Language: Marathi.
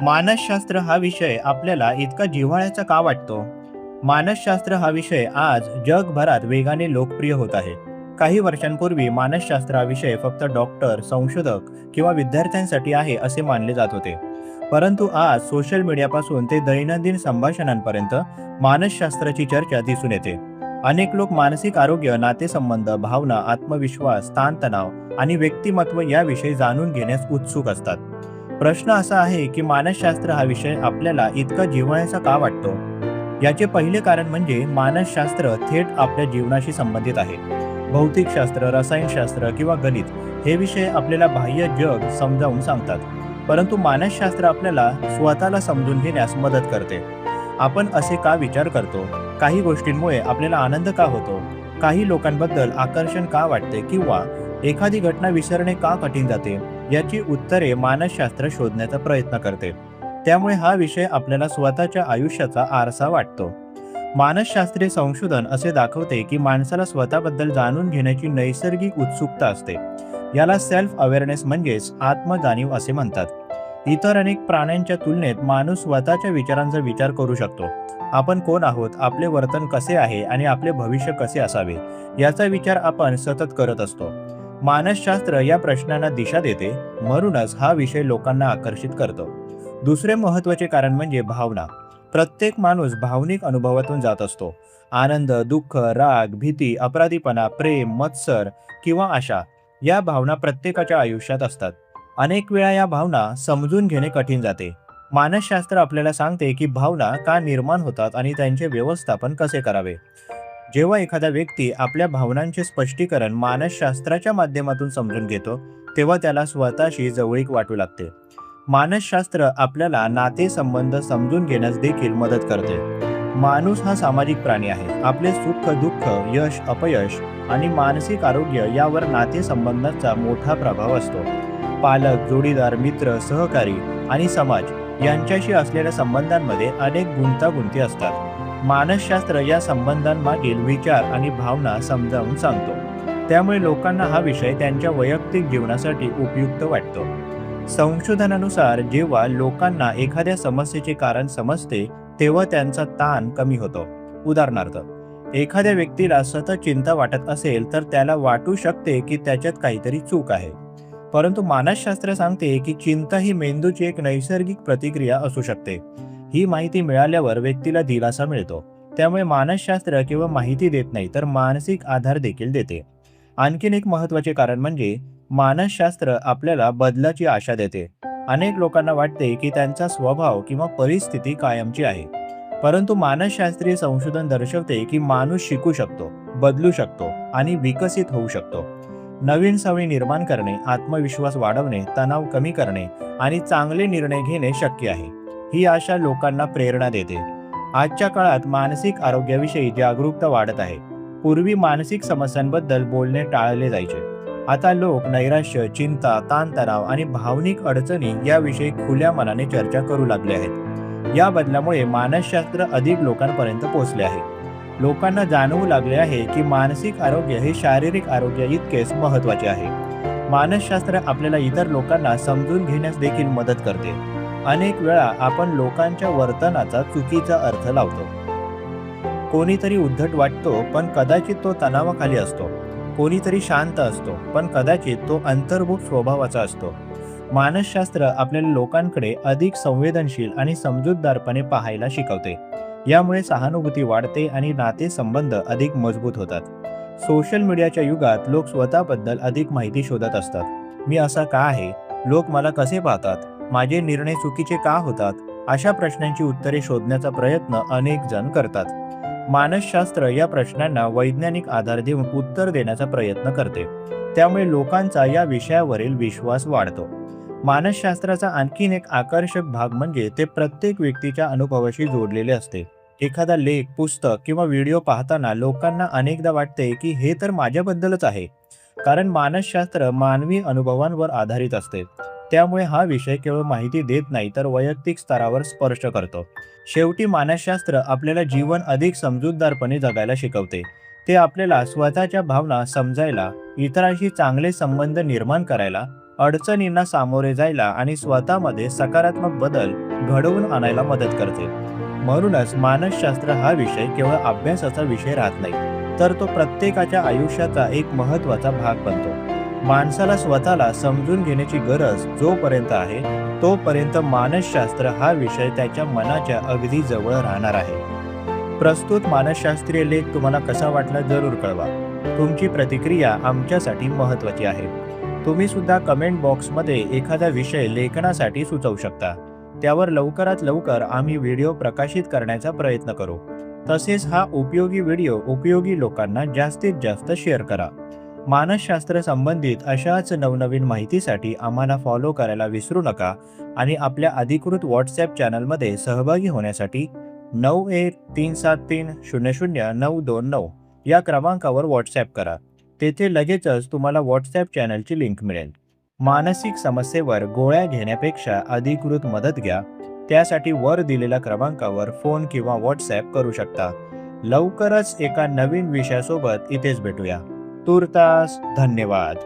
मानसशास्त्र हा विषय आपल्याला इतका जिव्हाळ्याचा का वाटतो? मानसशास्त्र हा विषय आज जगभरात वेगाने लोकप्रिय होत आहे. काही वर्षांपूर्वी मानसशास्त्र हा विषय फक्त डॉक्टर, संशोधक किंवा विद्यार्थ्यांसाठी आहे असे मानले जात होते. परंतु आज सोशल मीडियापासून ते दैनंदिन संभाषणांपर्यंत मानसशास्त्राची चर्चा दिसून येते. अनेक लोक मानसिक आरोग्य, नातेसंबंध, भावना, आत्मविश्वास, ताणतणाव आणि व्यक्तिमत्व याविषयी जाणून घेण्यास उत्सुक असतात. प्रश्न असा आहे की मानसशास्त्र हा विषय आपल्याला इतका जिव्हाळ्याचा का वाटतो? याचे पहिले कारण म्हणजे मानसशास्त्र थेट आपल्या जीवनाशी संबंधित आहे. भौतिकशास्त्र, रसायनशास्त्र किंवा गणित हे विषय आपल्याला बाह्य जग समजावून सांगतात. परंतु मानसशास्त्र आपल्याला स्वतःला समजून घेण्यास मदत करते. आपण असे का विचार करतो? काही गोष्टींमुळे आपल्याला आनंद का होतो? काही लोकांबद्दल आकर्षण का वाटते किंवा एखादी घटना विसरणे का कठीण जाते? याची उत्तरे मानसशास्त्र शोधण्याचा प्रयत्न करते. त्यामुळे हा विषय आपल्याला स्वतःच्या आयुष्याचा आरसा वाटतो. मानसशास्त्रीय संशोधन असे दाखवते की माणसाला स्वतःबद्दल जाणून घेण्याची नैसर्गिक उत्सुकता असते. याला सेल्फ अवेअरनेस म्हणजेच आत्मजाणीव असे म्हणतात. इतर अनेक प्राण्यांच्या तुलनेत माणूस स्वतःच्या विचारांचा विचार करू शकतो. आपण कोण आहोत, आपले वर्तन कसे आहे आणि आपले भविष्य कसे असावे याचा विचार आपण सतत करत असतो. मानसशास्त्र या प्रश्नांना दिशा देते, म्हणूनच हा विषय लोकांना आकर्षित करतो. दुसरे महत्त्वाचे कारण म्हणजे भावना. प्रत्येक माणूस भावनिक अनुभवातून जात असतो. आनंद, दुःख, राग, भीती, अपराधीपणा, प्रेम, मत्सर किंवा आशा या भावना प्रत्येकाच्या आयुष्यात असतात. अनेक वेळा या भावना समजून घेणे कठीण जाते. मानसशास्त्र आपल्याला सांगते की भावना का निर्माण होतात आणि त्यांचे व्यवस्थापन कसे करावे. जेव्हा एखादा व्यक्ती आपल्या भावनांचे स्पष्टीकरण मानसशास्त्राच्या माध्यमातून समजून घेतो, तेव्हा त्याला स्वतःशी जवळीक वाटू लागते. मानसशास्त्र आपल्याला नातेसंबंध समजून घेण्यास देखील मदत करते. माणूस हा सामाजिक प्राणी आहे. आपले सुख, दुःख, यश, अपयश आणि मानसिक आरोग्य यावर नातेसंबंधांचा मोठा प्रभाव असतो. पालक, जोडीदार, मित्र, सहकारी आणि समाज यांच्याशी असलेल्या संबंधांमध्ये अनेक गुंतागुंती असतात. मानसशास्त्र या संबंधांमागील विचार आणि भावना समजावून सांगतो. त्यामुळे लोकांना हा विषय त्यांच्या वैयक्तिक जीवनासाठी उपयुक्त वाटतो. संशोधनानुसार जेव्हा लोकांना एखाद्या समस्येचे कारण समजते, तेव्हा त्यांचा ताण कमी होतो. उदाहरणार्थ, एखाद्या व्यक्तीला सतत चिंता वाटत असेल तर त्याला वाटू शकते की त्याच्यात काहीतरी चूक आहे. परंतु मानसशास्त्र सांगते की चिंता ही मेंदूची एक नैसर्गिक प्रतिक्रिया असू शकते. ही माहिती मिळाल्यावर व्यक्तीला दिलासा मिळतो. त्यामुळे मानसशास्त्र केवळ माहिती देत नाही तर मानसिक आधार देखील देते. आणखीन एक महत्त्वाचे कारण म्हणजे मानसशास्त्र आपल्याला बदलाची आशा देते. अनेक लोकांना वाटते की त्यांचा स्वभाव किंवा परिस्थिती कायमची आहे. परंतु मानसशास्त्रीय संशोधन दर्शवते की माणूस शिकू शकतो, बदलू शकतो आणि विकसित होऊ शकतो. नवीन सवयी निर्माण करणे, आत्मविश्वास वाढवणे, तणाव कमी करणे आणि चांगले निर्णय घेणे शक्य आहे. ही आशा लोकांना प्रेरणा देते. आजच्या काळात मानसिक आरोग्याविषयी जागरूकता वाढत आहे. पूर्वी मानसिक समस्यांबद्दल बोलणे टाळले जायचे. आता लोक नैराश्य, चिंता, ताणतणाव आणि भावनिक अडचणी याविषयी खुल्या मनाने चर्चा करू लागले आहेत. या बदलामुळे मानसशास्त्र अधिक लोकांपर्यंत पोहोचले आहे. लोकांना जाणवू लागले आहे की मानसिक आरोग्य हे शारीरिक आरोग्य इतकेच महत्त्वाचे आहे. मानसशास्त्र आपल्याला इतर लोकांना समजून घेण्यास देखील मदत करते. अनेक वेळा आपण लोकांच्या वर्तनाचा चुकीचा अर्थ लावतो. कोणीतरी उद्धट वाटतो पण कदाचित तो तणावाखाली असतो. कोणीतरी शांत असतो पण कदाचित तो अंतर्मुख स्वभावाचा असतो. मानसशास्त्र आपल्याला लोकांकडे अधिक संवेदनशील आणि समजूतदारपणे पाहायला शिकवते. यामुळे सहानुभूती वाढते आणि नातेसंबंध अधिक मजबूत होतात. सोशल मीडियाच्या युगात लोक स्वतःबद्दल अधिक माहिती शोधत असतात. मी असा का आहे? लोक मला कसे पाहतात? माझे निर्णय चुकीचे का होतात? अशा प्रश्नांची उत्तरे शोधण्याचा प्रयत्न अनेक जण करतात. मानसशास्त्र या प्रश्नांना वैज्ञानिक आधार देऊन उत्तर देण्याचा प्रयत्न करते. त्यामुळे लोकांचा या विषयावरील विश्वास वाढतो. मानसशास्त्राचा आणखीन एक आकर्षक भाग म्हणजे ते प्रत्येक व्यक्तीच्या अनुभवाशी जोडलेले असते. एखादा लेख, पुस्तक किंवा व्हिडिओ पाहताना लोकांना अनेकदा वाटते की हे तर माझ्याबद्दलच आहे. कारण मानसशास्त्र मानवी अनुभवांवर आधारित असते. त्यामुळे हा विषय केवळ माहिती देत नाही तर वैयक्तिक स्तरावर स्पर्श करतो. शेवटी मानसशास्त्र आपल्याला जीवन अधिक समजूतदारपणे जगायला शिकवते. ते आपल्याला स्वतःच्या भावना समजायला, इतरांशी चांगले संबंध निर्माण करायला, अडचणींना सामोरे जायला आणि स्वतःमध्ये सकारात्मक बदल घडवून आणायला मदत करते. म्हणूनच मानसशास्त्र हा विषय केवळ अभ्यासाचा विषय राहत नाही, तर तो प्रत्येकाच्या आयुष्याचा एक महत्त्वाचा भाग बनतो. माणसाला स्वतःला समजून घेण्याची गरज जोपर्यंत आहे, तोपर्यंत मानसशास्त्र हा विषय त्याच्या मनाच्या अगदी जवळ राहणार आहे. प्रस्तुत मानसशास्त्रीय लेख तुम्हाला कसा वाटला जरूर कळवा. तुमची प्रतिक्रिया आमच्यासाठी महत्त्वाची आहे. तुम्ही सुद्धा कमेंट बॉक्समध्ये एखादा विषय लेखनासाठी सुचवू शकता. त्यावर लवकरात लवकर आम्ही व्हिडिओ प्रकाशित करण्याचा प्रयत्न करू. तसेच हा उपयोगी व्हिडिओ उपयोगी लोकांना जास्तीत जास्त शेअर करा. मानसशास्त्र संबंधित अशाच नवनवीन माहितीसाठी आम्हाला फॉलो करायला विसरू नका आणि आपल्या अधिकृत व्हॉट्सॲप चॅनलमध्ये सहभागी होण्यासाठी 9137300929 या क्रमांकावर व्हॉट्सॲप करा. तेथे लगेचच तुम्हाला व्हॉट्सॲप चॅनलची लिंक मिळेल. मानसिक समस्येवर गोळ्या घेण्यापेक्षा अधिकृत मदत घ्या. त्यासाठी वर दिलेल्या क्रमांकावर फोन किंवा व्हॉट्सॲप करू शकता. लवकरच एका नवीन विषयासोबत इथेच भेटूया. तूर्तास धन्यवाद.